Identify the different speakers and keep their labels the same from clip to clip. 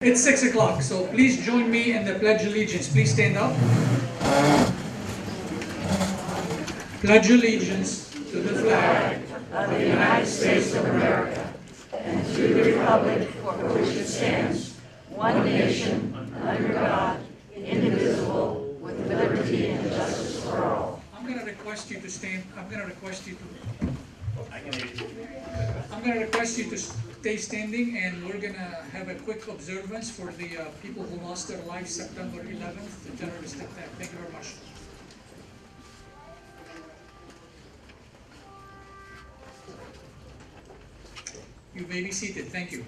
Speaker 1: It's 6 o'clock, so please join me in the Pledge Allegiance. Please stand up. Pledge allegiance to the flag
Speaker 2: of the United States of America and to the republic for which it stands, one nation, under God, indivisible, with liberty and justice for all.
Speaker 1: I'm going to request you to stand. I'm going to request you to stay standing, and we're going to have a quick observance for the people who lost their lives September 11th, the terrorist attack. Thank you very much. You may be seated. Thank you.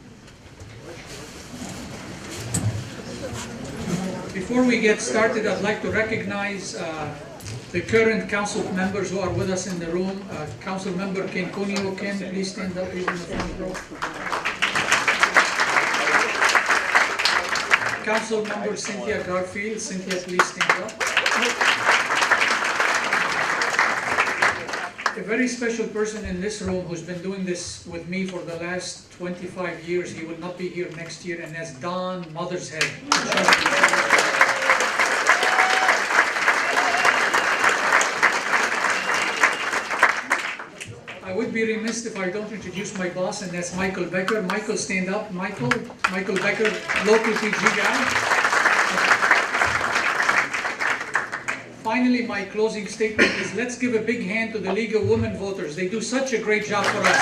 Speaker 1: Before we get started, I'd like to recognize the current council members who are with us in the room. Council member Ken Kunio. Ken, please stand up. He's in the front row. Council member Cynthia Garfield. Cynthia, please stand up. A very special person in this room who's been doing this with me for the last 25 years. He will not be here next year, and that's Don Mothershead. I would be remiss if I don't introduce my boss, and that's Michael Becker. Michael, stand up. Michael Becker, local PG guy. Finally, my closing statement is let's give a big hand to the League of Women Voters. They do such a great job for us.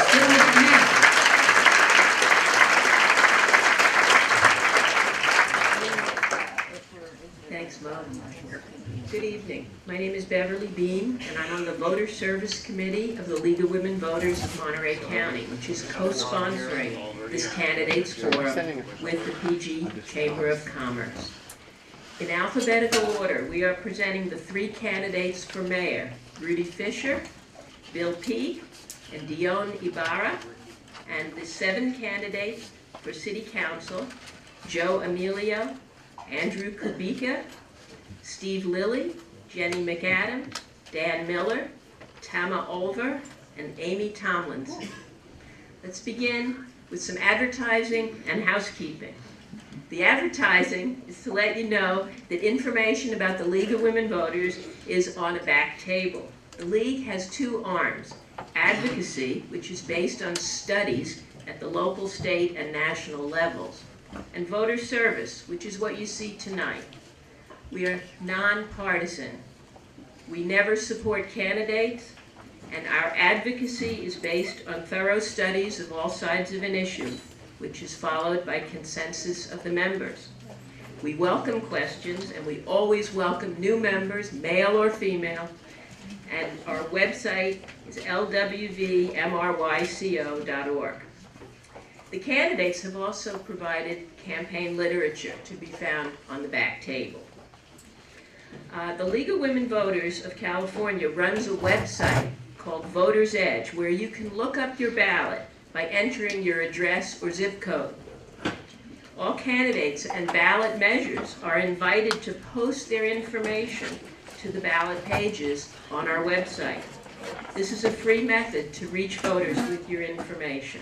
Speaker 3: Thanks, Bob. Good evening. My name is Beverly Bean, and I'm on the Voter Service Committee of the League of Women Voters of Monterey County, which is co-sponsoring this candidates forum with the PG Chamber of Commerce. In alphabetical order, we are presenting the 3 candidates for mayor: Rudy Fischer, Bill Peake, and Dionne Ybarra, and the 7 candidates for city council: Joe Emilio, Andrew Kubica, Steve Lilly, Jenny McAdam, Dan Miller, Tama Olver, and Amy Tomlinson. Let's begin with some advertising and housekeeping. The advertising is to let you know that information about the League of Women Voters is on a back table. The League has 2 arms: advocacy, which is based on studies at the local, state, and national levels, and voter service, which is what you see tonight. We are nonpartisan. We never support candidates, and our advocacy is based on thorough studies of all sides of an issue, which is followed by consensus of the members. We welcome questions, and we always welcome new members, male or female, and our website is lwvmryco.org. The candidates have also provided campaign literature to be found on the back table. The League of Women Voters of California runs a website called Voter's Edge, where you can look up your ballot by entering your address or zip code. All candidates and ballot measures are invited to post their information to the ballot pages on our website. This is a free method to reach voters with your information.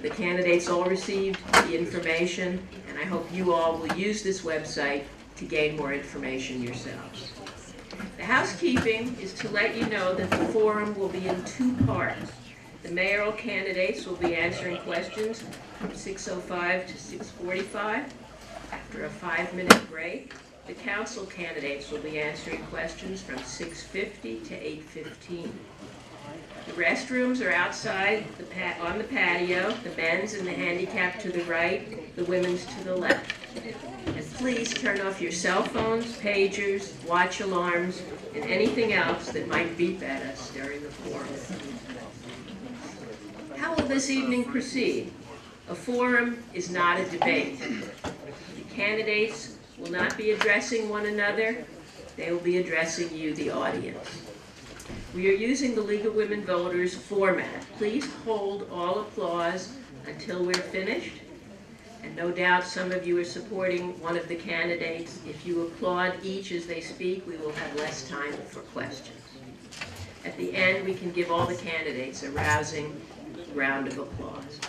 Speaker 3: The candidates all received the information, and I hope you all will use this website to gain more information yourselves. The housekeeping is to let you know that the forum will be in 2 parts. The mayoral candidates will be answering questions from 6:05 to 6:45. After a 5-minute break, the council candidates will be answering questions from 6:50 to 8:15. The restrooms are outside on the patio, the men's and the handicapped to the right, the women's to the left. And please turn off your cell phones, pagers, watch alarms, and anything else that might beep at us during the forum. How will this evening proceed? A forum is not a debate. The candidates will not be addressing one another. They will be addressing you, the audience. We are using the League of Women Voters format. Please hold all applause until we're finished. And no doubt some of you are supporting one of the candidates. If you applaud each as they speak, we will have less time for questions. At the end, we can give all the candidates a rousing round of applause.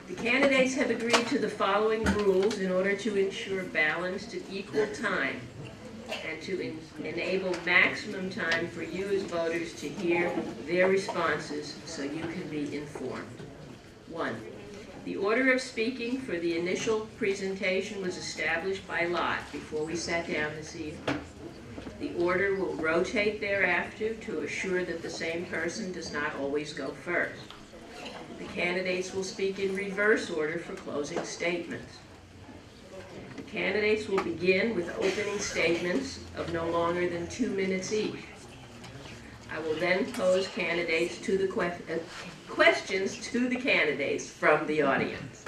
Speaker 3: The candidates have agreed to the following rules in order to ensure balanced and equal time and to enable maximum time for you as voters to hear their responses so you can be informed. 1. The order of speaking for the initial presentation was established by lot before we sat down this evening. The order will rotate thereafter to assure that the same person does not always go first. The candidates will speak in reverse order for closing statements. The candidates will begin with opening statements of no longer than 2 minutes each. I will then pose candidates to the questions to the candidates from the audience.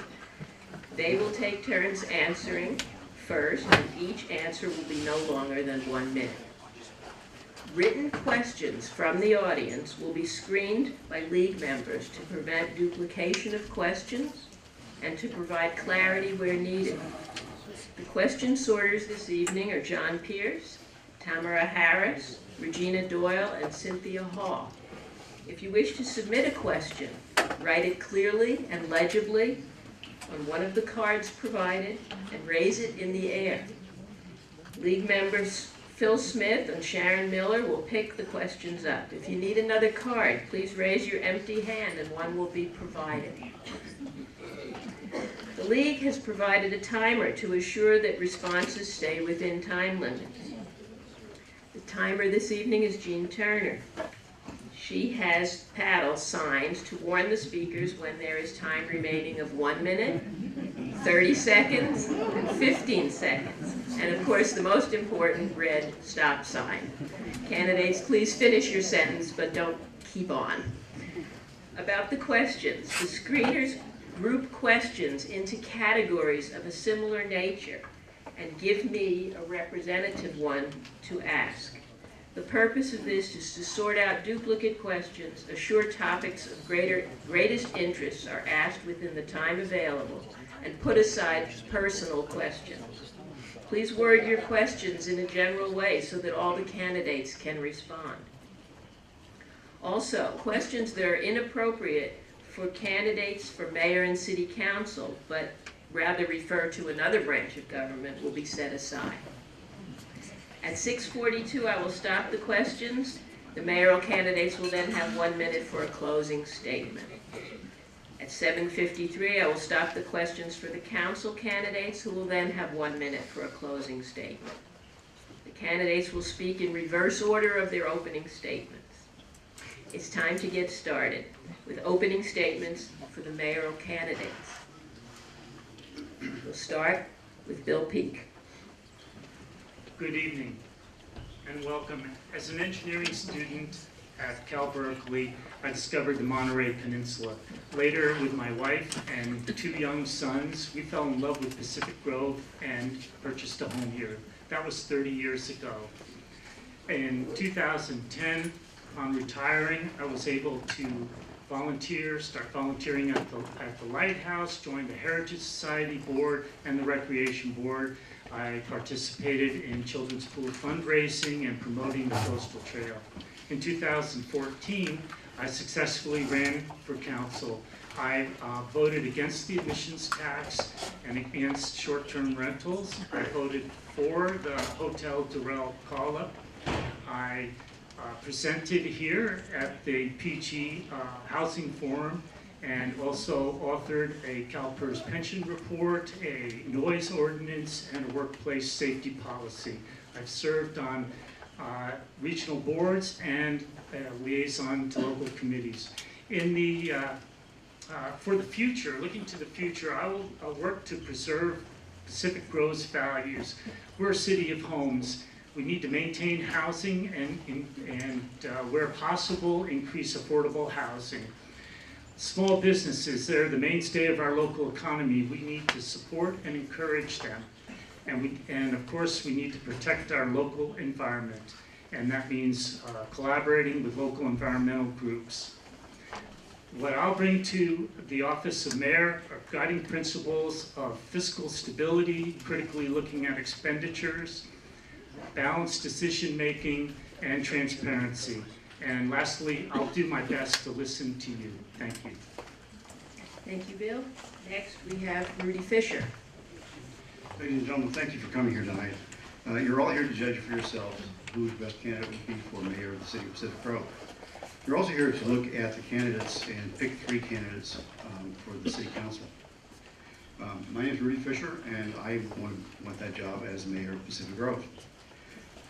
Speaker 3: They will take turns answering first, and each answer will be no longer than 1 minute. Written questions from the audience will be screened by league members to prevent duplication of questions and to provide clarity where needed. The question sorters this evening are John Pierce, Tamara Harris, Regina Doyle, and Cynthia Hall. If you wish to submit a question, write it clearly and legibly on one of the cards provided and raise it in the air. League members Phil Smith and Sharon Miller will pick the questions up. If you need another card, please raise your empty hand and one will be provided. The League has provided a timer to assure that responses stay within time limits. The timer this evening is Jean Turner. She has paddles signed to warn the speakers when there is time remaining of 1 minute, 30 seconds, and 15 seconds. And of course, the most important, red stop sign. Candidates, please finish your sentence, but don't keep on. About the questions, the screeners group questions into categories of a similar nature and give me a representative one to ask. The purpose of this is to sort out duplicate questions, assure topics of greatest interest are asked within the time available, and put aside personal questions. Please word your questions in a general way so that all the candidates can respond. Also, questions that are inappropriate for candidates for mayor and city council, but rather refer to another branch of government, will be set aside. At 6:42, I will stop the questions. The mayoral candidates will then have 1 minute for a closing statement. At 7:53, I will stop the questions for the council candidates, who will then have 1 minute for a closing statement. The candidates will speak in reverse order of their opening statements. It's time to get started with opening statements for the mayoral candidates. We'll start with Bill Peake.
Speaker 4: Good evening and welcome. As an engineering student at Cal Berkeley, I discovered the Monterey Peninsula. Later, with my wife and 2 young sons, we fell in love with Pacific Grove and purchased a home here. That was 30 years ago. In 2010, upon retiring, I was able to start volunteering at the Lighthouse, joined the Heritage Society Board and the Recreation Board. I participated in children's pool fundraising and promoting the coastal trail. In 2014, I successfully ran for council. I voted against the admissions tax and against short-term rentals. I voted for the Hotel Durrell call-up. I presented here at the Peake Housing Forum and also authored a CalPERS pension report, a noise ordinance, and a workplace safety policy. I've served on regional boards and liaison to local committees. In the for the future, looking to the future, I'll work to preserve Pacific Grove's values. We're a city of homes. We need to maintain housing and where possible, increase affordable housing. Small businesses, they're the mainstay of our local economy. We need to support and encourage them. And of course, we need to protect our local environment. And that means collaborating with local environmental groups. What I'll bring to the office of mayor are guiding principles of fiscal stability, critically looking at expenditures, balanced decision-making, and transparency. And lastly, I'll do my best to listen to you. Thank you.
Speaker 3: Thank you, Bill. Next, we have Rudy Fischer.
Speaker 5: Ladies and gentlemen, thank you for coming here tonight. You're all here to judge for yourselves who the best candidate would be for mayor of the city of Pacific Grove. You're also here to look at the candidates and pick 3 candidates for the city council. My name is Rudy Fischer, and I want that job as mayor of Pacific Grove.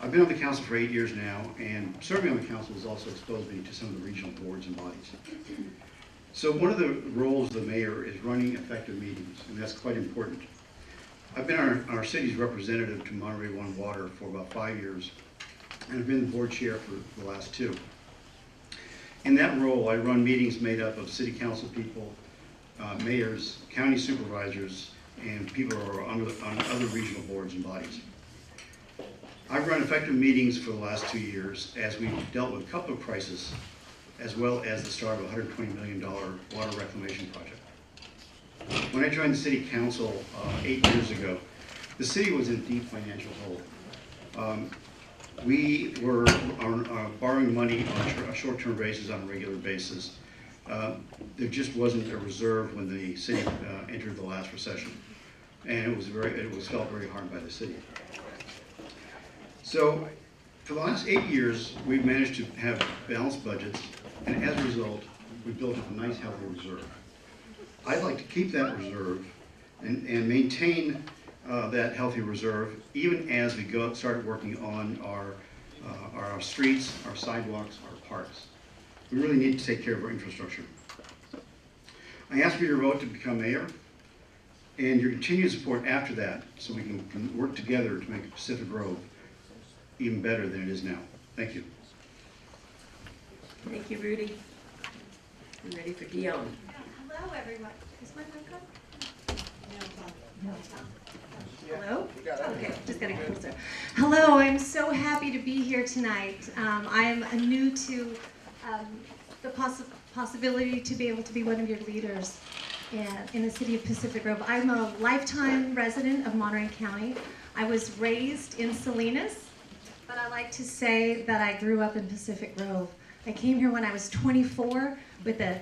Speaker 5: I've been on the council for 8 years now, and serving on the council has also exposed me to some of the regional boards and bodies. So one of the roles of the mayor is running effective meetings, and that's quite important. I've been our city's representative to Monterey One Water for about 5 years, and I've been the board chair for the last 2. In that role, I run meetings made up of city council people, mayors, county supervisors, and people who are on other regional boards and bodies. I've run effective meetings for the last 2 years as we've dealt with a couple of crises, as well as the start of a $120 million water reclamation project. When I joined the city council 8 years ago, the city was in a deep financial hole. We were borrowing money on a short-term basis on a regular basis. There just wasn't a reserve when the city entered the last recession, and it was felt very hard by the city. So, for the last 8 years, we've managed to have balanced budgets, and as a result, we built up a nice, healthy reserve. I'd like to keep that reserve and maintain that healthy reserve, even as we start working on our streets, our sidewalks, our parks. We really need to take care of our infrastructure. I ask for your vote to become mayor, and your continued support after that, so we can work together to make Pacific Grove even better than it is now. Thank you.
Speaker 3: Thank you, Rudy. I'm ready for Dionne.
Speaker 2: Hello, everyone. Is my mic on? No. Hello? Okay, just gotta get closer. Hello, I'm so happy to be here tonight. I'm new to the possibility to be able to be one of your leaders in the city of Pacific Grove. I'm a lifetime resident of Monterey County. I was raised in Salinas, but I like to say that I grew up in Pacific Grove. I came here when I was 24 with a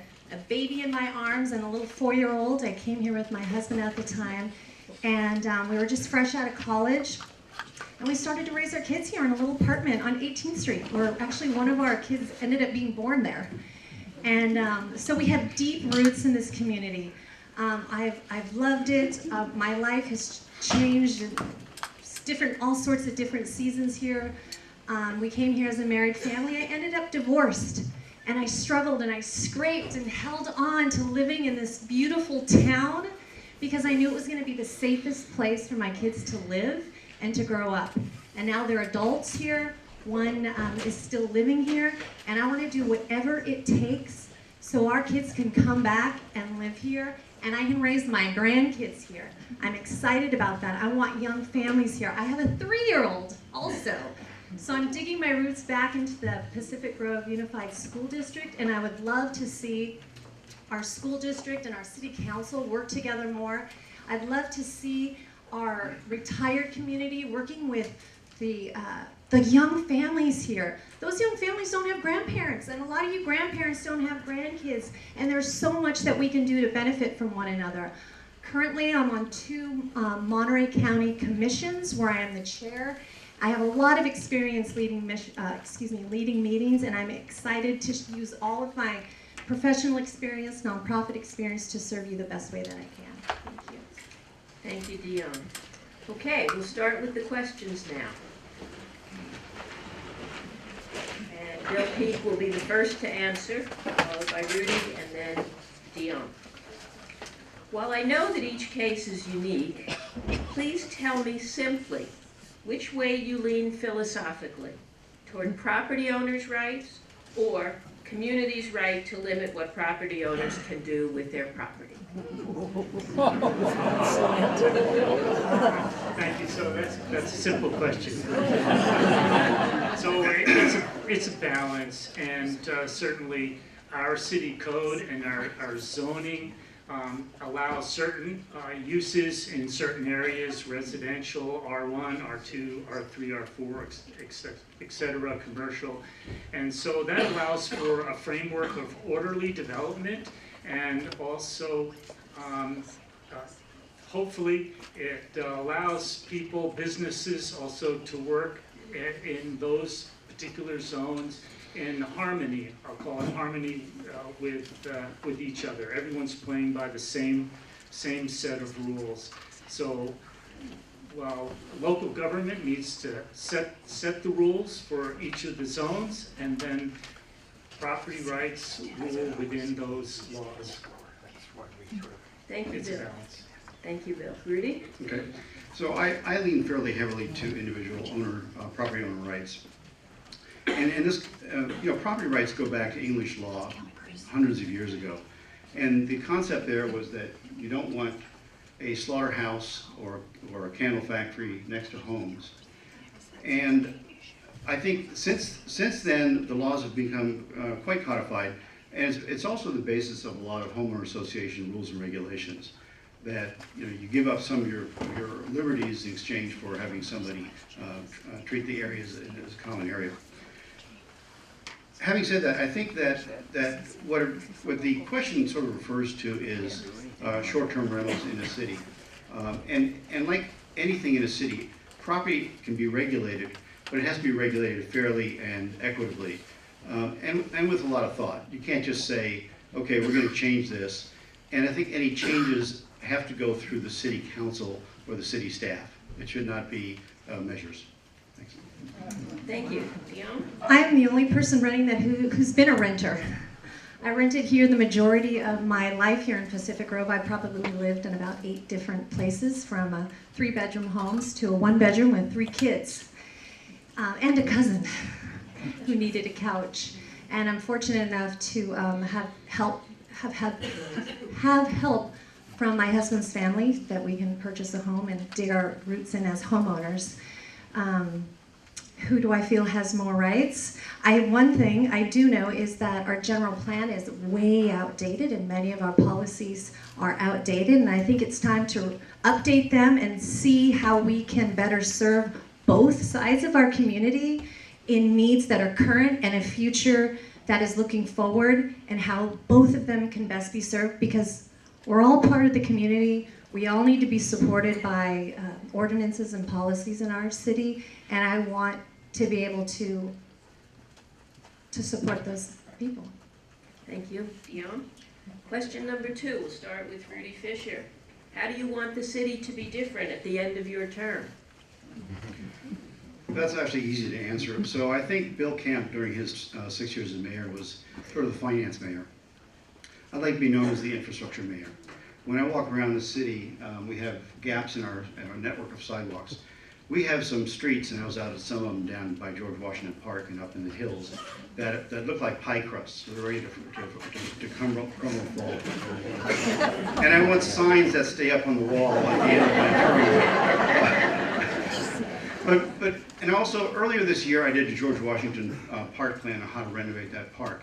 Speaker 2: baby in my arms and a little 4-year-old. I came here with my husband at the time, and we were just fresh out of college. And we started to raise our kids here in a little apartment on 18th Street, where actually one of our kids ended up being born there. And so we have deep roots in this community. I've loved it. My life has changed in all sorts of different seasons here. We came here as a married family. I ended up divorced. And I struggled and I scraped and held on to living in this beautiful town because I knew it was going to be the safest place for my kids to live and to grow up. And now they're adults here. One is still living here. And I want to do whatever it takes so our kids can come back and live here and I can raise my grandkids here. I'm excited about that. I want young families here. I have a 3-year-old also. So I'm digging my roots back into the Pacific Grove Unified School District, and I would love to see our school district and our city council work together more. I'd love to see our retired community working with the young families here. Those young families don't have grandparents, and a lot of you grandparents don't have grandkids, and there's so much that we can do to benefit from one another. Currently, I'm on 2 Monterey County commissions where I am the chair. I have a lot of experience leading meetings, and I'm excited to use all of my professional experience, nonprofit experience, to serve you the best way that I can. Thank you.
Speaker 3: Thank you, Dionne. Okay, we'll start with the questions now. And Bill Peake will be the first to answer, followed by Rudy, and then Dionne. While I know that each case is unique, please tell me simply which way you lean philosophically, toward property owners' rights or community's right to limit what property owners can do with their property.
Speaker 4: Thank you. So that's a simple question. So it's a balance, and certainly our city code and our zoning allows certain uses in certain areas, residential, R1, R2, R3, R4, etc., commercial. And so that allows for a framework of orderly development and also hopefully it allows people, businesses also to work in those particular zones in harmony. I'll call it harmony with each other. Everyone's playing by the same set of rules. So while local government needs to set the rules for each of the zones, and then property rights rule within those laws.
Speaker 3: Thank you,
Speaker 4: It's a
Speaker 3: Bill.
Speaker 4: balance.
Speaker 3: Thank you, Bill. Rudy?
Speaker 5: Okay, so I lean fairly heavily to individual property owner rights. And this, property rights go back to English law hundreds of years ago. And the concept there was that you don't want a slaughterhouse or a candle factory next to homes. And I think since then, the laws have become quite codified, and it's also the basis of a lot of homeowner association rules and regulations, that you give up some of your liberties in exchange for having somebody treat the areas as a common area. Having said that, I think that what the question sort of refers to is short-term rentals in a city. And like anything in a city, property can be regulated, but it has to be regulated fairly and equitably, and with a lot of thought. You can't just say, okay, we're going to change this. And I think any changes have to go through the city council or the city staff. It should not be measures. Thanks.
Speaker 3: Thank you. Dionne?
Speaker 6: I'm the only person running that who's been a renter. I rented here the majority of my life here in Pacific Grove. I probably lived in about 8 different places, from 3-bedroom homes to a 1-bedroom with 3 kids, and a cousin who needed a couch. And I'm fortunate enough to have help from my husband's family, that we can purchase a home and dig our roots in as homeowners. Who do I feel has more rights? One thing I do know is that our general plan is way outdated, and many of our policies are outdated, and I think it's time to update them and see how we can better serve both sides of our community in needs that are current and a future that is looking forward, and how both of them can best be served, because we're all part of the community. We all need to be supported by ordinances and policies in our city, and I want to be able to support those people.
Speaker 3: Thank you. Dionne? Question number 2, we'll start with Rudy Fischer. How do you want the city to be different at the end of your term?
Speaker 5: That's actually easy to answer. So I think Bill Camp, during his 6 years as mayor, was sort of the finance mayor. I'd like to be known as the infrastructure mayor. When I walk around the city, we have gaps in our network of sidewalks. We have some streets, and I was out at some of them down by George Washington Park and up in the hills, that look like pie crusts. So they're ready to crumble and fall. And I want signs that stay up on the wall at the end of my term. And also, earlier this year, I did a George Washington Park plan on how to renovate that park.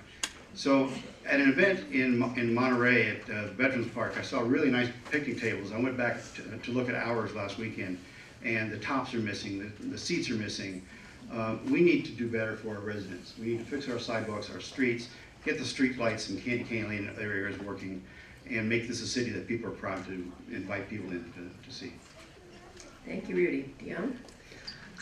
Speaker 5: So at an event in Monterey at Veterans Park, I saw really nice picnic tables. I went back to look at ours last weekend, and the tops are missing, the seats are missing. We need to do better for our residents. We need to fix our sidewalks, our streets, get the street lights and Candy Cane Lane and other areas working, and make this a city that people are proud to invite people in to see.
Speaker 3: Thank you, Rudy. Dionne?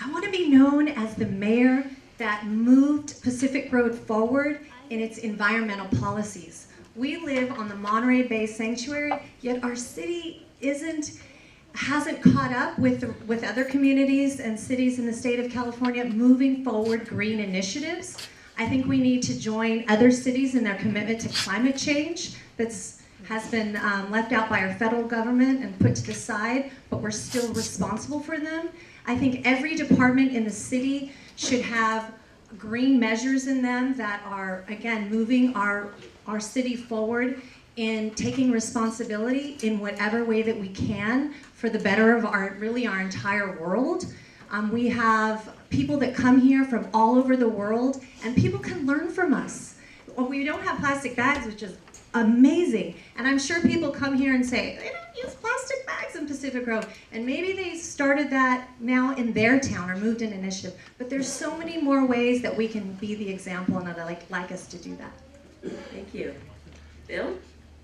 Speaker 6: I want to be known as the mayor that moved Pacific Road forward in its environmental policies. We live on the Monterey Bay Sanctuary, yet our city hasn't caught up with other communities and cities in the state of California moving forward green initiatives. I think we need to join other cities in their commitment to climate change has been left out by our federal government and put to the side, but we're still responsible for them. I think every department in the city should have green measures in them that are, again, moving our city forward in taking responsibility in whatever way that we can for the better of our entire world. We have people that come here from all over the world, and people can learn from us. Well, we don't have plastic bags, which is amazing. And I'm sure people come here and say, they don't use plastic bags in Pacific Grove. And maybe they started that now in their town or moved an initiative. But there's so many more ways that we can be the example, and I'd like us to do that.
Speaker 3: Thank you. Bill?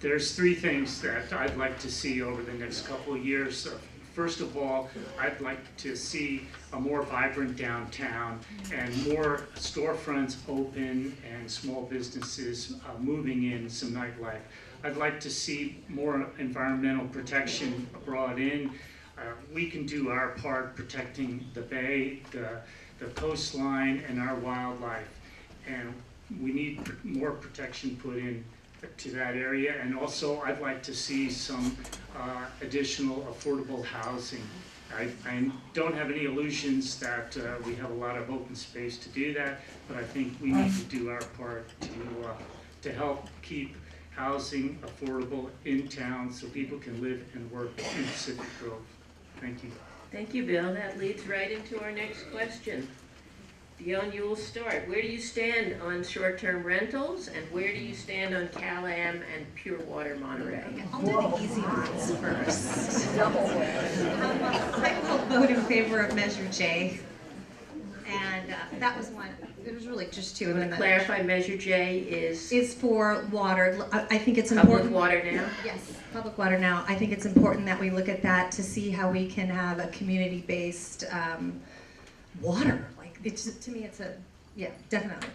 Speaker 4: There's three things that I'd like to see over the next couple of years. First of all, I'd like to see a more vibrant downtown and more storefronts open and small businesses moving in, some nightlife. I'd like to see more environmental protection brought in. We can do our part protecting the bay, the coastline, and our wildlife. And we need more protection put in to that area. And also, I'd like to see some additional affordable housing. I don't have any illusions that we have a lot of open space to do that, but I think we need to do our part to help keep housing affordable in town so people can live and work in Pacific Grove. Thank you.
Speaker 3: Thank you, Bill. That leads right into our next question. Dionne, you will start. Where do you stand on short-term rentals, and where do you stand on Cal-Am and Pure Water Monterey?
Speaker 6: I'll do the easy ones first. I will vote in favor of Measure J. And that was one, there was really just two of them.
Speaker 3: To clarify, Measure J is
Speaker 6: for water. I think it's
Speaker 3: public
Speaker 6: important.
Speaker 3: water now?
Speaker 6: Yes, public water now. I think it's important that we look at that to see how we can have a community-based water. Like, it's, to me, it's a, yeah, definitely.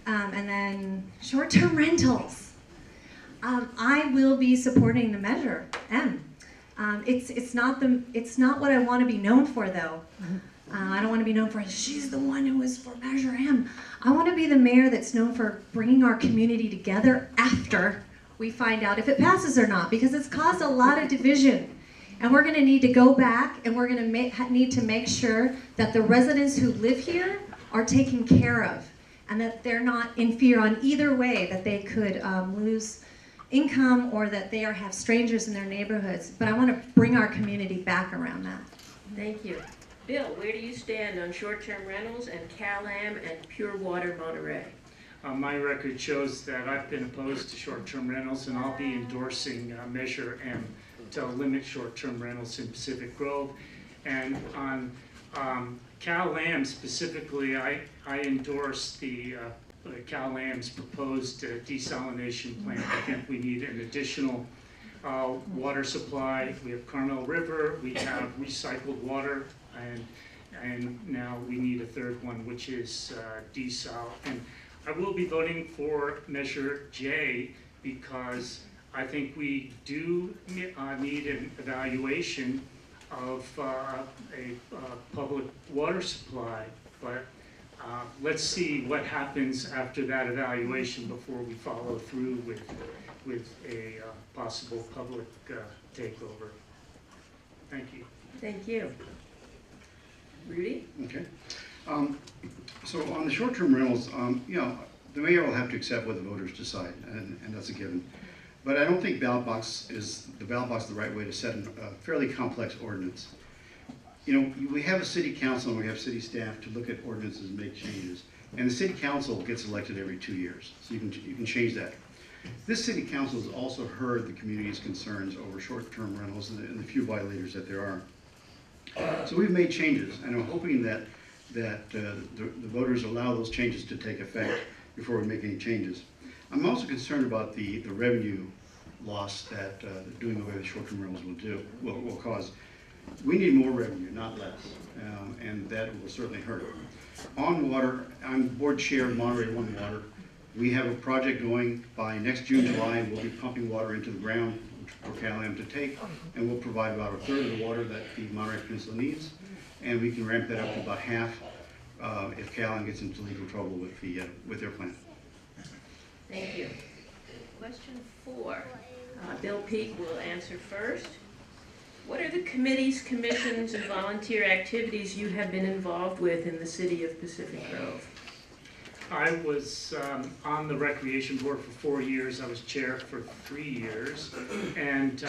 Speaker 6: And then short-term rentals. I will be supporting the Measure M. It's not what I want to be known for, though. I don't want to be known for, she's the one who was for Measure M. I want to be the mayor that's known for bringing our community together after we find out if it passes or not, because it's caused a lot of division. And we're going to need to go back, and we're going to need to make sure that the residents who live here are taken care of, and that they're not in fear on either way, that they could lose income or that they have strangers in their neighborhoods. But I want to bring our community back around that.
Speaker 3: Thank you. Bill, where do you stand on short-term rentals and Cal-Am and Pure Water Monterey?
Speaker 4: My record shows that I've been opposed to short-term rentals, and I'll be endorsing Measure M to limit short-term rentals in Pacific Grove. And on Cal-Am specifically, I endorse the Cal-Am's proposed desalination plant. I think we need an additional water supply. We have Carmel River, we have recycled water, and now we need a third one, which is desal. And I will be voting for Measure J because I think we do need an evaluation of a public water supply, but let's see what happens after that evaluation before we follow through with a possible public takeover. Thank you.
Speaker 3: Thank you. Rudy?
Speaker 5: Okay. So on the short-term rentals, you know, the mayor will have to accept what the voters decide, and that's a given. But I don't think the ballot box is the right way to set a fairly complex ordinance. You know, we have a city council and we have city staff to look at ordinances and make changes. And the city council gets elected every 2 years, so you can change that. This city council has also heard the community's concerns over short-term rentals and the few violators that there are. So we've made changes, and I'm hoping that the voters allow those changes to take effect before we make any changes. I'm also concerned about the revenue loss that doing away with short-term rentals will cause. We need more revenue, not less, and that will certainly hurt. On water, I'm board chair of Monterey One Water. We have a project going by next June, July. We'll be pumping water into the ground for Cal-Am to take, and we'll provide about a third of the water that the Monterey Peninsula needs, and we can ramp that up to about half if Cal-Am gets into legal trouble with their plant.
Speaker 3: Thank you. Question 4. Bill Peake will answer first. What are the committees, commissions, and volunteer activities you have been involved with in the city of Pacific Grove?
Speaker 4: I was on the Recreation Board for 4 years. I was chair for 3 years, and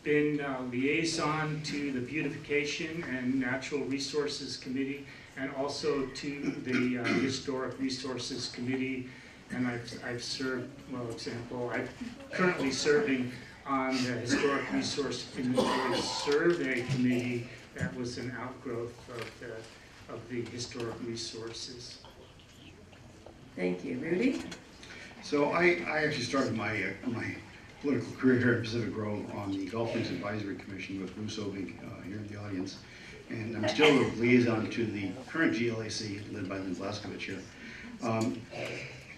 Speaker 4: been liaison to the Beautification and Natural Resources Committee, and also to the Historic Resources Committee. And I've served, well, example, I'm currently serving on the Historic Resource Inventory Survey Committee that was an outgrowth of the historic resources.
Speaker 3: Thank you. Rudy?
Speaker 5: So I actually started my political career here in Pacific Grove on the Golf Links Advisory Commission with Bruce Obig here in the audience. And I'm still the liaison to the current GLAC, led by Lynn Blaskovich here.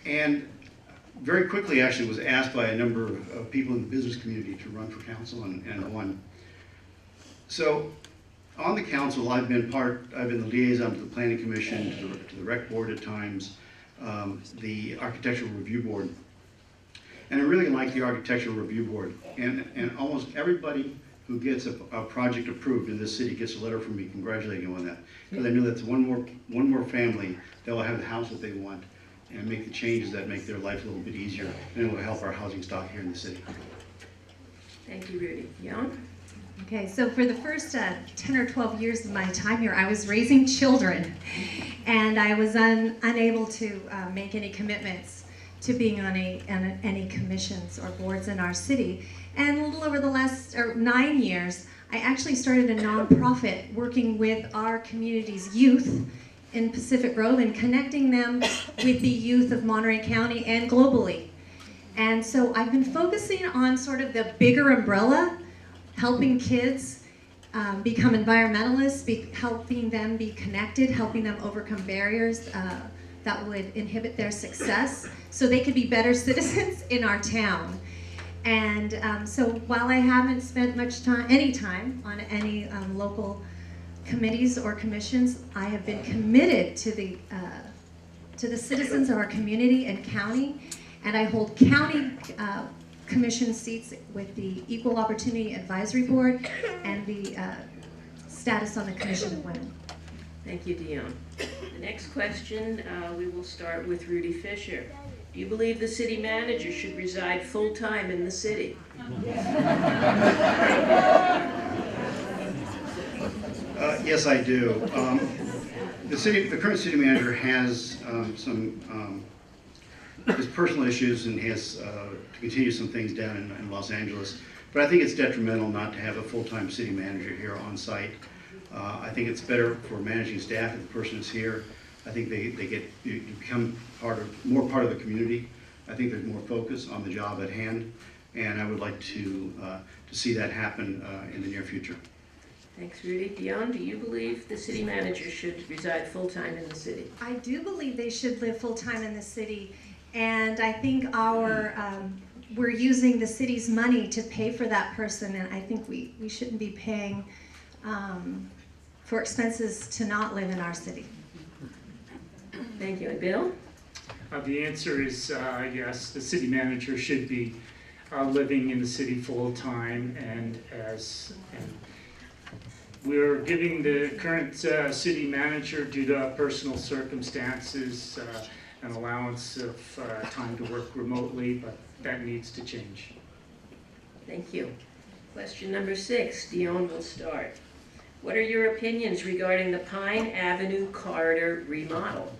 Speaker 5: And very quickly, actually, was asked by a number of people in the business community to run for council and won. So on the council, I've been the liaison to the Planning Commission, to the Rec Board at times, the Architectural Review Board. And I really like the Architectural Review Board. And almost everybody who gets a project approved in this city gets a letter from me congratulating them on that. Because I know that's one more family that will have the house that they want and make the changes that make their life a little bit easier, and it will help our housing stock here in the city.
Speaker 3: Thank you, Rudy. Dionne?
Speaker 6: Okay, so for the first 10 or 12 years of my time here, I was raising children, and I was unable to make any commitments to being on any commissions or boards in our city. And a little over the last 9 years, I actually started a nonprofit working with our community's youth in Pacific Grove and connecting them with the youth of Monterey County and globally. And so I've been focusing on sort of the bigger umbrella, helping kids become environmentalists, helping them be connected, helping them overcome barriers that would inhibit their success so they could be better citizens in our town. And so while I haven't spent any time on any local committees or commissions, I have been committed to the citizens of our community and county, and I hold county commission seats with the Equal Opportunity Advisory Board and the status on the Commission of Women.
Speaker 3: Thank you, Dionne. The next question, we will start with Rudy Fischer. Do you believe the city manager should reside full-time in the city?
Speaker 5: Yes, I do. The current city manager has his personal issues and has to continue some things down in Los Angeles. But I think it's detrimental not to have a full-time city manager here on site. I think it's better for managing staff if the person is here. I think they become more part of the community. I think there's more focus on the job at hand, and I would like to see that happen in the near future.
Speaker 3: Thanks, Rudy. Dionne, do you believe the city manager should reside full-time in the city?
Speaker 6: I do believe they should live full-time in the city, and I think we're using the city's money to pay for that person, and I think we shouldn't be paying for expenses to not live in our city.
Speaker 3: Thank you. And Bill?
Speaker 4: The answer is yes, the city manager should be living in the city full-time, and we're giving the current city manager, due to personal circumstances, an allowance of time to work remotely, but that needs to change.
Speaker 3: Thank you. Question number 6, Dionne will start. What are your opinions regarding the Pine Avenue corridor remodel?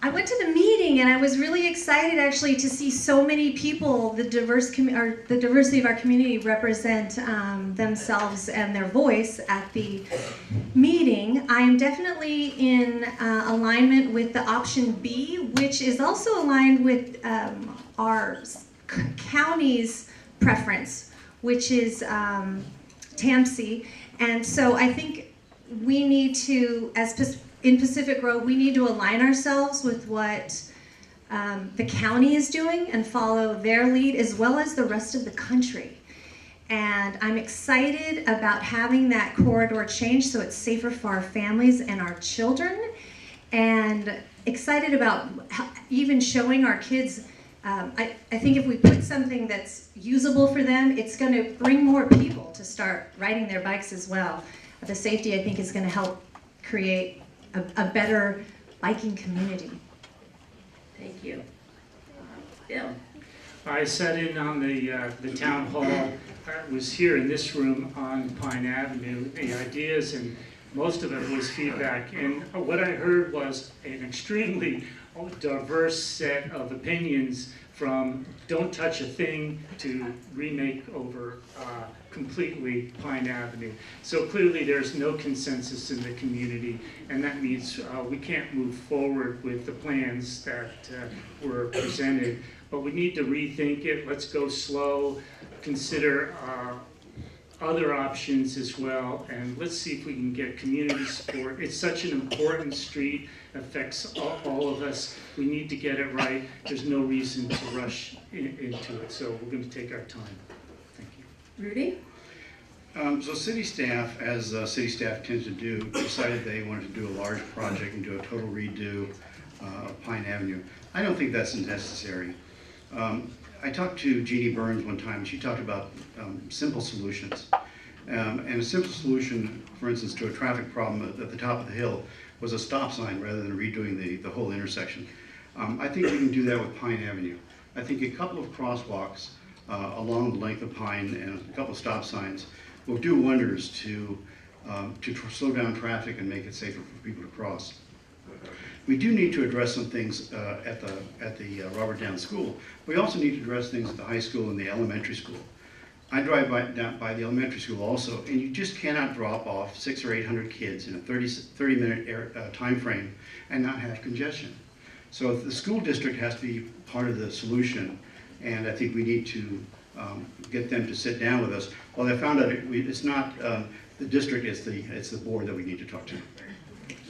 Speaker 6: I went to the meeting and I was really excited actually to see so many people, the diversity of our community represent themselves and their voice at the meeting. I am definitely in alignment with the option B, which is also aligned with our county's preference, which is TAMC. And so I think we need to, in Pacific Grove, we need to align ourselves with what the county is doing and follow their lead, as well as the rest of the country. And I'm excited about having that corridor change so it's safer for our families and our children, and excited about even showing our kids. I think if we put something that's usable for them, it's going to bring more people to start riding their bikes as well. The safety, I think, is going to help create a better biking community.
Speaker 3: Thank you. Bill?
Speaker 4: I sat in on the town hall. I was here in this room on Pine Avenue. The ideas, and most of it was feedback. And what I heard was an extremely diverse set of opinions, from don't touch a thing to remake over completely Pine Avenue. So clearly there's no consensus in the community, and that means we can't move forward with the plans that were presented. but we need to rethink it. Let's go slow, consider other options as well, and let's see if we can get community support. It's such an important street, affects all of us. We need to get it right. There's no reason to rush into it, so we're going to take our time. Thank you.
Speaker 3: Rudy?
Speaker 5: So city staff, as city staff tends to do, decided they wanted to do a large project and do a total redo of Pine Avenue. I don't think that's necessary. I talked to Jeannie Burns one time, and she talked about simple solutions. And a simple solution, for instance, to a traffic problem at the top of the hill was a stop sign rather than redoing the whole intersection. I think we can do that with Pine Avenue. I think a couple of crosswalks along the length of Pine and a couple of stop signs will do wonders to slow down traffic and make it safer for people to cross. We do need to address some things at the Robert Down School. We also need to address things at the high school and the elementary school. I drive down by the elementary school also, and you just cannot drop off 600 or 800 kids in a 30-minute time frame and not have congestion. So the school district has to be part of the solution, and I think we need to get them to sit down with us. Well, I found out it's not the district, it's the board that we need to talk to.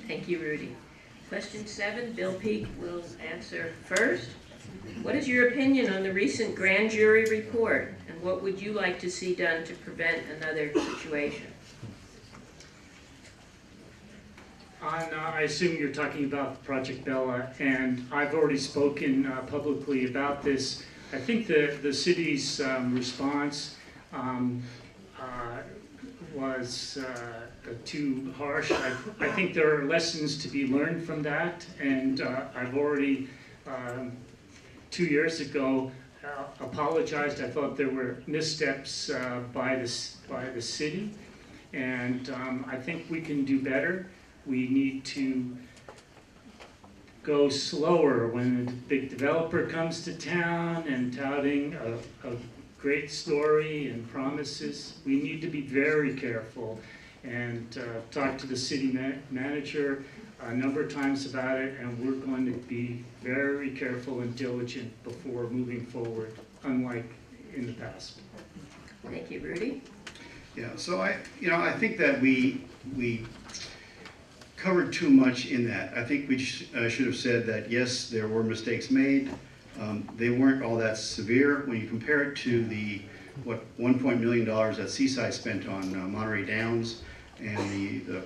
Speaker 3: Thank you, Rudy. Question 7, Bill Peake will answer first. What is your opinion on the recent grand jury report, and what would you like to see done to prevent another situation?
Speaker 4: I assume you're talking about Project Bella, and I've already spoken publicly about this. I think the city's response was too harsh. I think there are lessons to be learned from that, and I've already 2 years ago apologized. I thought there were missteps by the city, and I think we can do better. We need to go slower when a big developer comes to town and touting a great story and promises. We need to be very careful, and talk to the city manager a number of times about it, and we're going to be very careful and diligent before moving forward, unlike in the past.
Speaker 3: Thank you, Rudy.
Speaker 5: Yeah, so I think that we covered too much in that. I think we should have said that yes, there were mistakes made. They weren't all that severe when you compare it to the $1 million that Seaside spent on Monterey Downs and the $1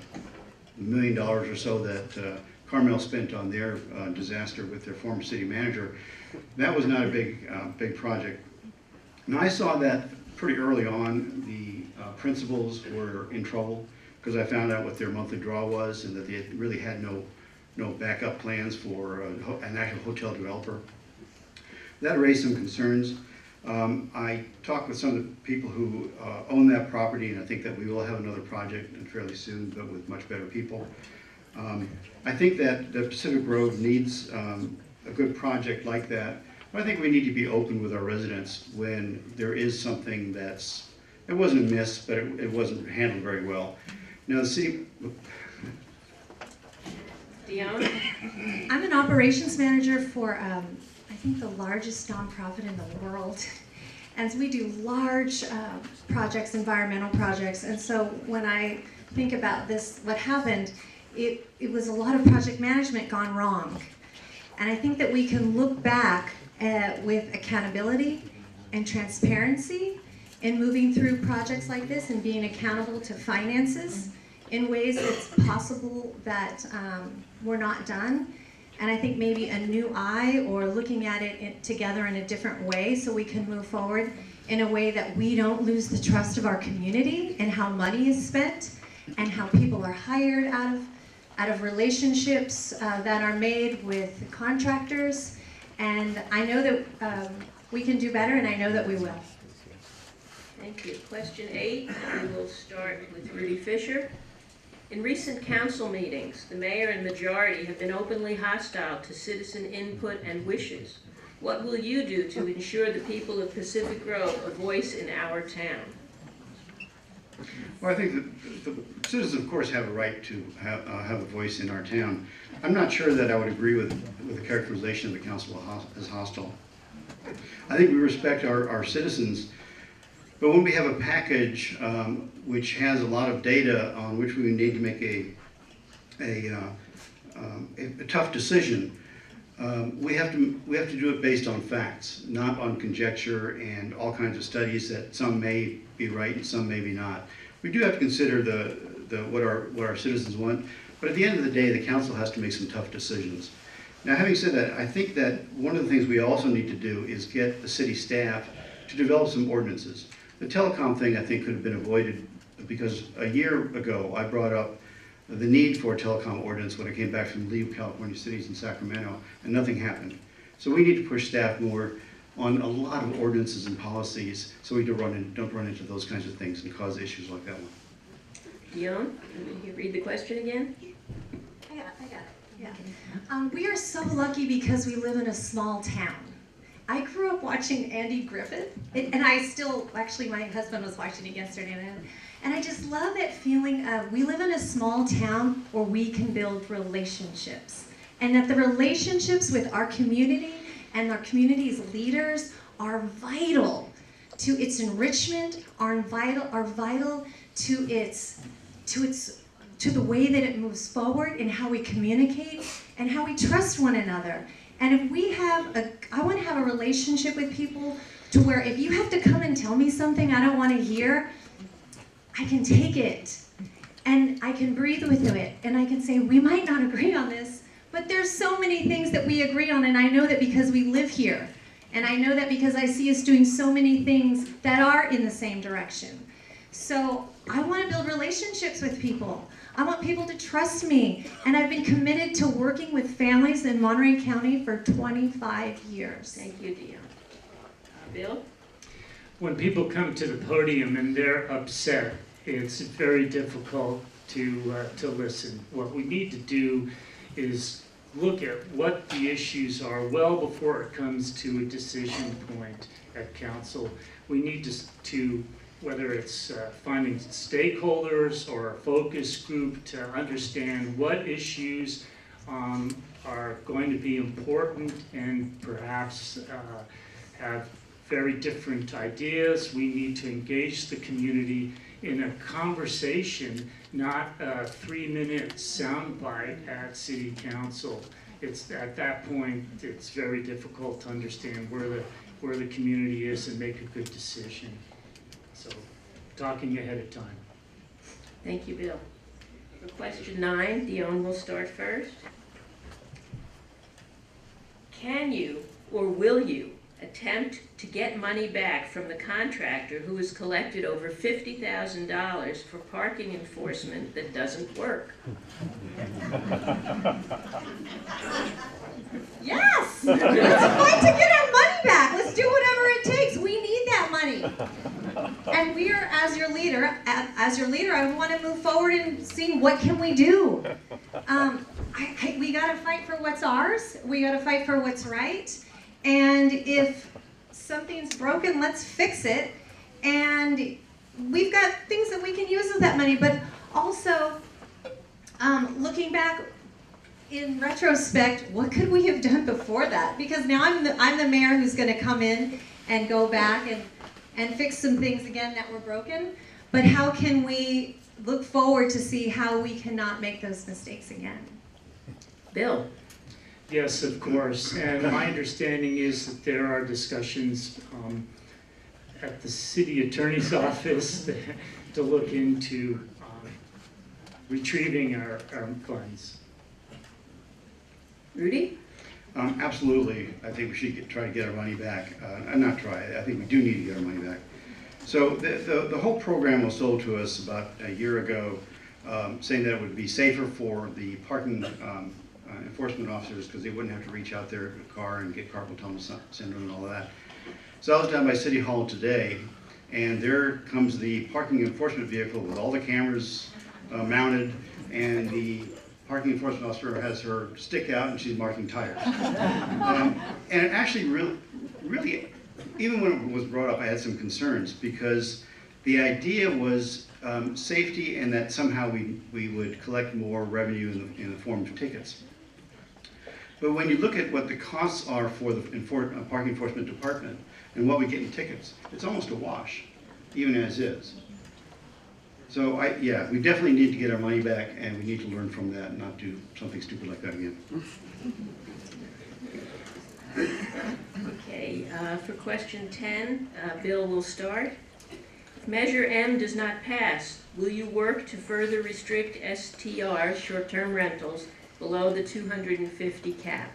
Speaker 5: million or so that Carmel spent on their disaster with their former city manager. That was not a big project. Now I saw that pretty early on. The principals were in trouble because I found out what their monthly draw was and that they really had no backup plans for an actual hotel developer. That raised some concerns. I talked with some of the people who own that property, and I think that we will have another project fairly soon, but with much better people. I think that the Pacific Road needs a good project like that, but I think we need to be open with our residents when there is something it wasn't a miss, but it wasn't handled very well. Now the city...
Speaker 3: Dionne?
Speaker 6: I'm an operations manager for I think the largest nonprofit in the world. And we do large projects, environmental projects. And so when I think about this, what happened, it was a lot of project management gone wrong. And I think that we can look back with accountability and transparency in moving through projects like this and being accountable to finances in ways that's possible that were not done. And I think maybe a new eye or looking at it together in a different way so we can move forward in a way that we don't lose the trust of our community and how money is spent and how people are hired out of relationships that are made with contractors. And I know that we can do better, and I know that we will.
Speaker 3: Thank you. Question 8, we will start with Rudy Fischer. In recent council meetings, the mayor and majority have been openly hostile to citizen input and wishes. What will you do to ensure the people of Pacific Grove a voice in our town?
Speaker 5: Well, I think that the citizens, of course, have a right to have a voice in our town. I'm not sure that I would agree with the characterization of the council as hostile. I think we respect our citizens, but when we have a package which has a lot of data on which we need to make a tough decision, we have to do it based on facts, not on conjecture and all kinds of studies that some may be right and some maybe not. We do have to consider what our citizens want, but at the end of the day, the council has to make some tough decisions. Now, having said that, I think that one of the things we also need to do is get the city staff to develop some ordinances. The telecom thing, I think, could have been avoided because a year ago, I brought up the need for a telecom ordinance when I came back from the League of California Cities in Sacramento, and nothing happened. So we need to push staff more on a lot of ordinances and policies so we don't run into those kinds of things and cause issues like that one.
Speaker 3: Dionne, can you read the question again?
Speaker 6: I got it, yeah. We are so lucky because we live in a small town. I grew up watching Andy Griffith, and I still, actually my husband was watching it yesterday, and I just love that feeling of we live in a small town where we can build relationships. And that the relationships with our community and our community's leaders are vital to its enrichment, are vital to the way that it moves forward and how we communicate and how we trust one another. And if we have I want to have a relationship with people to where if you have to come and tell me something I don't want to hear, I can take it and I can breathe with it and I can say, we might not agree on this, but there's so many things that we agree on, and I know that because we live here. And I know that because I see us doing so many things that are in the same direction. So I want to build relationships with people. I want people to trust me. And I've been committed to working with families in Monterey County for 25 years.
Speaker 3: Thank you, Dionne. Bill?
Speaker 4: When people come to the podium and they're upset, it's very difficult to listen. What we need to do is look at what the issues are well before it comes to a decision point at council. We need to whether it's finding stakeholders or a focus group to understand what issues are going to be important and perhaps have very different ideas. We need to engage the community in a conversation, not a 3-minute soundbite at city council. It's at that point it's very difficult to understand where the community is and make a good decision. So, talking ahead of time.
Speaker 3: Thank you, Bill. For question 9, Dionne will start first. Can you or will you attempt to get money back from the contractor who has collected over $50,000 for parking enforcement that doesn't work?
Speaker 6: Yes! Let's fight to get our money back. Let's do whatever it takes. We need that money. And we are, as your leader, I want to move forward and see what can we do. We got to fight for what's ours. We got to fight for what's right. And if something's broken, let's fix it. And we've got things that we can use with that money. But also, looking back in retrospect, what could we have done before that? Because now I'm the mayor who's going to come in and go back and fix some things again that were broken. But how can we look forward to see how we cannot make those mistakes again?
Speaker 3: Bill?
Speaker 4: Yes, of course. And my understanding is that there are discussions at the city attorney's office to look into retrieving our funds.
Speaker 3: Rudy?
Speaker 5: Absolutely. I think we should try to get our money back. Not try, I think we do need to get our money back. So the whole program was sold to us about a year ago, saying that it would be safer for the parking enforcement officers because they wouldn't have to reach out their car and get carpal tunnel syndrome and all of that. So I was down by City Hall today, and there comes the parking enforcement vehicle with all the cameras mounted, and the parking enforcement officer has her stick out and she's marking tires. And it actually really, even when it was brought up, I had some concerns because the idea was safety and that somehow we would collect more revenue in the form of tickets. But when you look at what the costs are for the parking enforcement department and what we get in tickets, it's almost a wash, even as is. So yeah, we definitely need to get our money back, and we need to learn from that and not do something stupid like that again.
Speaker 3: Okay, for question 10, Bill will start. If Measure M does not pass, will you work to further restrict STR, short-term rentals, below the 250 cap?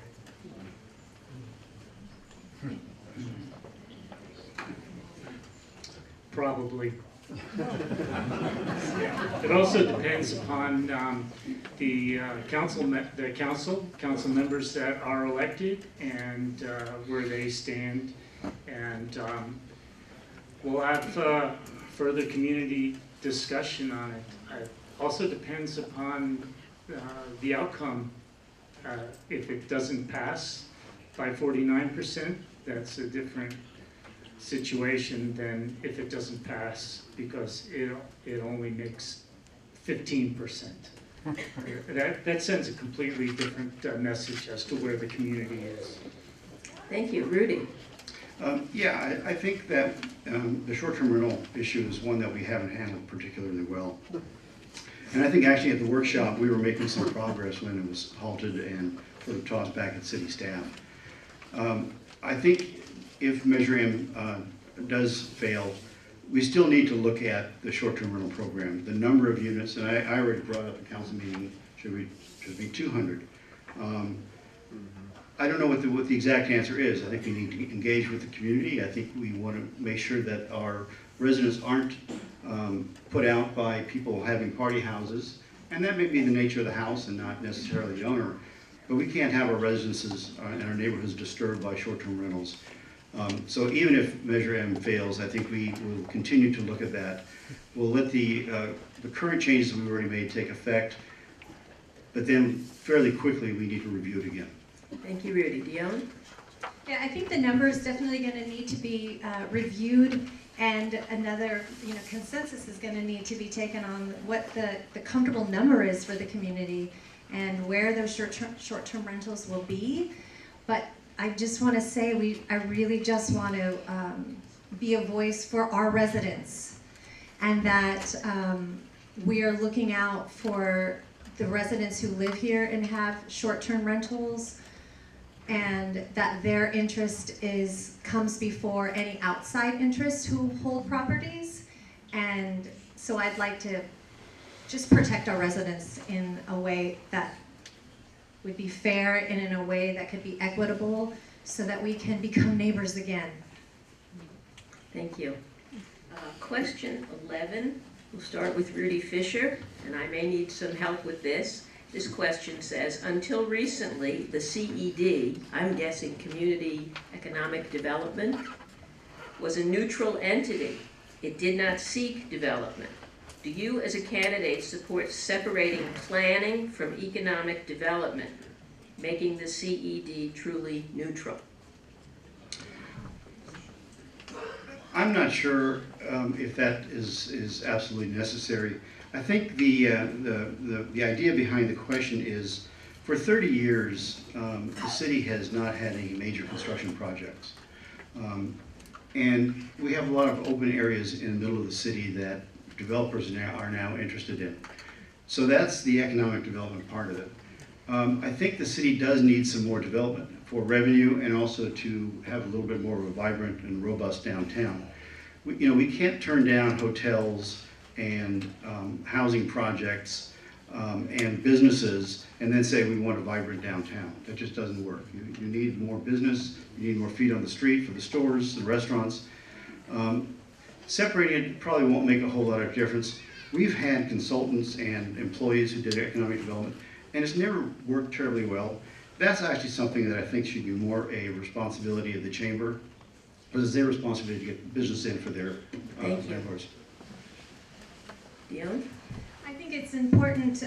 Speaker 4: Probably. It also depends upon the council members that are elected and where they stand, and we'll have further community discussion on it. It also depends upon the outcome. If it doesn't pass by 49%, that's a different situation than if it doesn't pass because it only makes 15%. That sends a completely different message as to where the community is.
Speaker 3: Thank you. Rudy?
Speaker 5: Yeah, I think that the short-term rental issue is one that we haven't handled particularly well. And I think actually at the workshop we were making some progress when it was halted and sort of tossed back at city staff. I think if Measure M does fail, we still need to look at the short-term rental program, the number of units, and I already brought up at the council meeting, should be 200. I don't know what the exact answer is. I think we need to engage with the community. I think we want to make sure that our residents aren't put out by people having party houses, and that may be the nature of the house and not necessarily the owner, but we can't have our residences and our neighborhoods disturbed by short-term rentals. So even if Measure M fails, I think we will continue to look at that. We'll let the current changes we've already made take effect, but then fairly quickly we need to review it again.
Speaker 3: Thank you, Rudy. Dionne?
Speaker 6: Yeah, I think the number is definitely going to need to be reviewed, and another consensus is going to need to be taken on what the comfortable number is for the community and where those short-term rentals will be. But I just want to say I really just want to be a voice for our residents, and that we are looking out for the residents who live here and have short-term rentals, and that their interest comes before any outside interests who hold properties. And so I'd like to just protect our residents in a way that would be fair and in a way that could be equitable so that we can become neighbors again.
Speaker 3: Thank you. Question 11, we'll start with Rudy Fischer, and I may need some help with this. This question says, until recently, the CED, I'm guessing Community Economic Development, was a neutral entity. It did not seek development. Do you, as a candidate, support separating planning from economic development, making the CED truly neutral?
Speaker 5: I'm not sure if that is absolutely necessary. I think the idea behind the question is, for 30 years, the city has not had any major construction projects. And we have a lot of open areas in the middle of the city that developers are now interested in. So that's the economic development part of it. I think the city does need some more development for revenue and also to have a little bit more of a vibrant and robust downtown. We can't turn down hotels and housing projects and businesses and then say we want a vibrant downtown. That just doesn't work. You need more business, you need more feet on the street for the stores, the restaurants. Separating it probably won't make a whole lot of difference. We've had consultants and employees who did economic development, and it's never worked terribly well. That's actually something that I think should be more a responsibility of the chamber, but it's their responsibility to get business in for their landlords.
Speaker 3: Dionne?
Speaker 6: I think it's important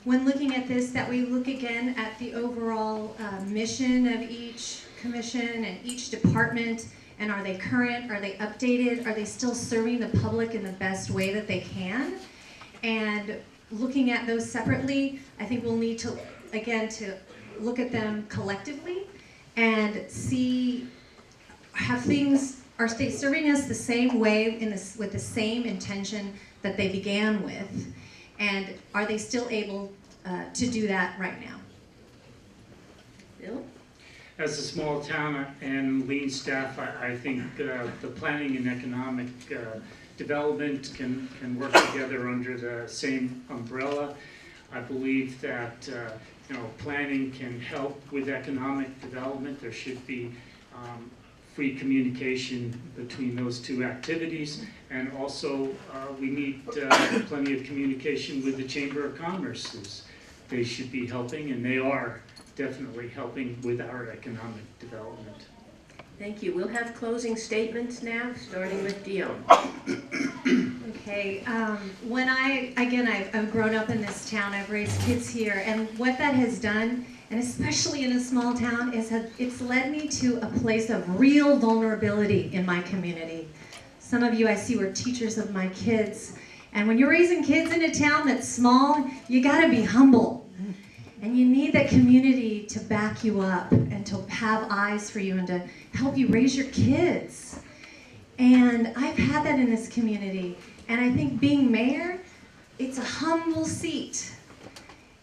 Speaker 6: when looking at this that we look again at the overall mission of each commission and each department, and are they current, are they updated, are they still serving the public in the best way that they can? And looking at those separately, I think we'll need to, again, to look at them collectively and see, are they serving us the same way with the same intention that they began with? And are they still able to do that right now?
Speaker 3: Bill?
Speaker 4: As a small town and lean staff, I think the planning and economic development can work together under the same umbrella. I believe that planning can help with economic development. There should be free communication between those two activities, and also we need plenty of communication with the Chamber of Commerce. They should be helping, and they are definitely helping with our economic development.
Speaker 3: Thank you. We'll have closing statements now, starting with Dionne.
Speaker 6: Okay, when I've grown up in this town, I've raised kids here, and what that has done, and especially in a small town, is it's led me to a place of real vulnerability in my community. Some of you I see were teachers of my kids, and when you're raising kids in a town that's small, you gotta be humble. And you need that community to back you up and to have eyes for you and to help you raise your kids. And I've had that in this community. And I think being mayor, it's a humble seat.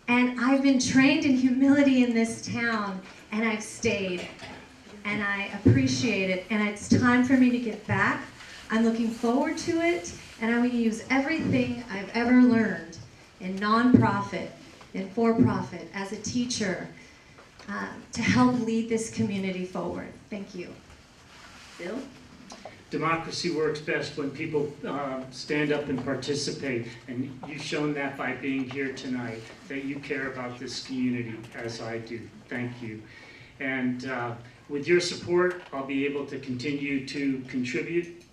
Speaker 6: And I've been trained in humility in this town, and I've stayed. And I appreciate it. And it's time for me to get back. I'm looking forward to it. And I'm going to use everything I've ever learned in nonprofit, in for-profit, as a teacher, to help lead this community forward. Thank you.
Speaker 3: Bill?
Speaker 4: Democracy works best when people stand up and participate, and you've shown that by being here tonight, that you care about this community as I do. Thank you. And with your support, I'll be able to continue to contribute.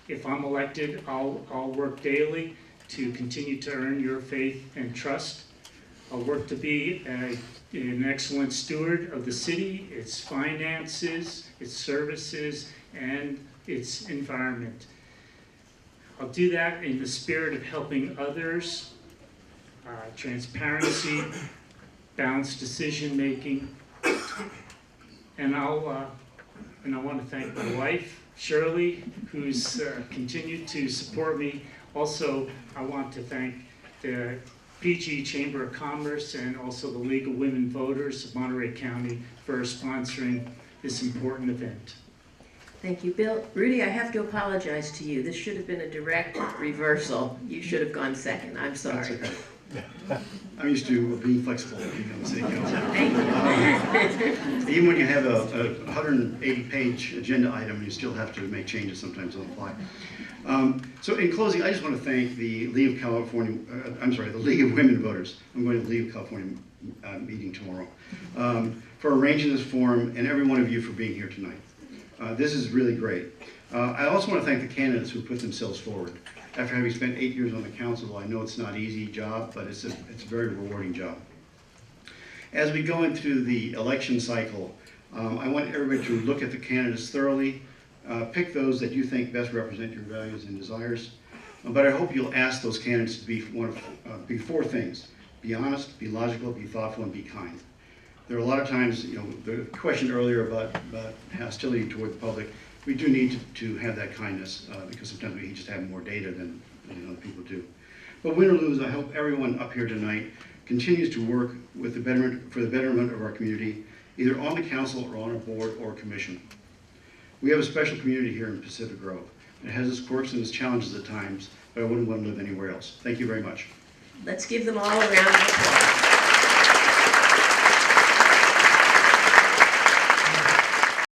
Speaker 4: If I'm elected, I'll work daily to continue to earn your faith and trust. I'll work to be an excellent steward of the city, its finances, its services, and its environment. I'll do that in the spirit of helping others, transparency, balanced decision-making, and I want to thank my wife, Shirley, who's continued to support me. Also, I want to thank the PG Chamber of Commerce and also the League of Women Voters of Monterey County for sponsoring this important event.
Speaker 3: Thank you, Bill. Rudy, I have to apologize to you. This should have been a direct reversal. You should have gone second. I'm sorry.
Speaker 5: That's okay. I'm used to being flexible on the city council.
Speaker 3: Thank you.
Speaker 5: Even when you have a 180-page agenda item, you still have to make changes sometimes on the fly. So in closing, I just want to thank the League of California, the League of Women Voters. I'm going to the League of California meeting tomorrow, for arranging this forum, and every one of you for being here tonight. This is really great. I also want to thank the candidates who put themselves forward. After having spent 8 years on the council, I know it's not an easy job, but it's a very rewarding job. As we go into the election cycle, I want everybody to look at the candidates thoroughly, pick those that you think best represent your values and desires. But I hope you'll ask those candidates to be four things: be honest, be logical, be thoughtful, and be kind. There are a lot of times, the question earlier about hostility toward the public. We do need to have that kindness because sometimes we just have more data than other people do. But win or lose, I hope everyone up here tonight continues to work for the betterment of our community, either on the council or on a board or commission. We have a special community here in Pacific Grove. It has its quirks and its challenges at times, but I wouldn't want to live anywhere else. Thank you very much.
Speaker 3: Let's give them all a round of applause.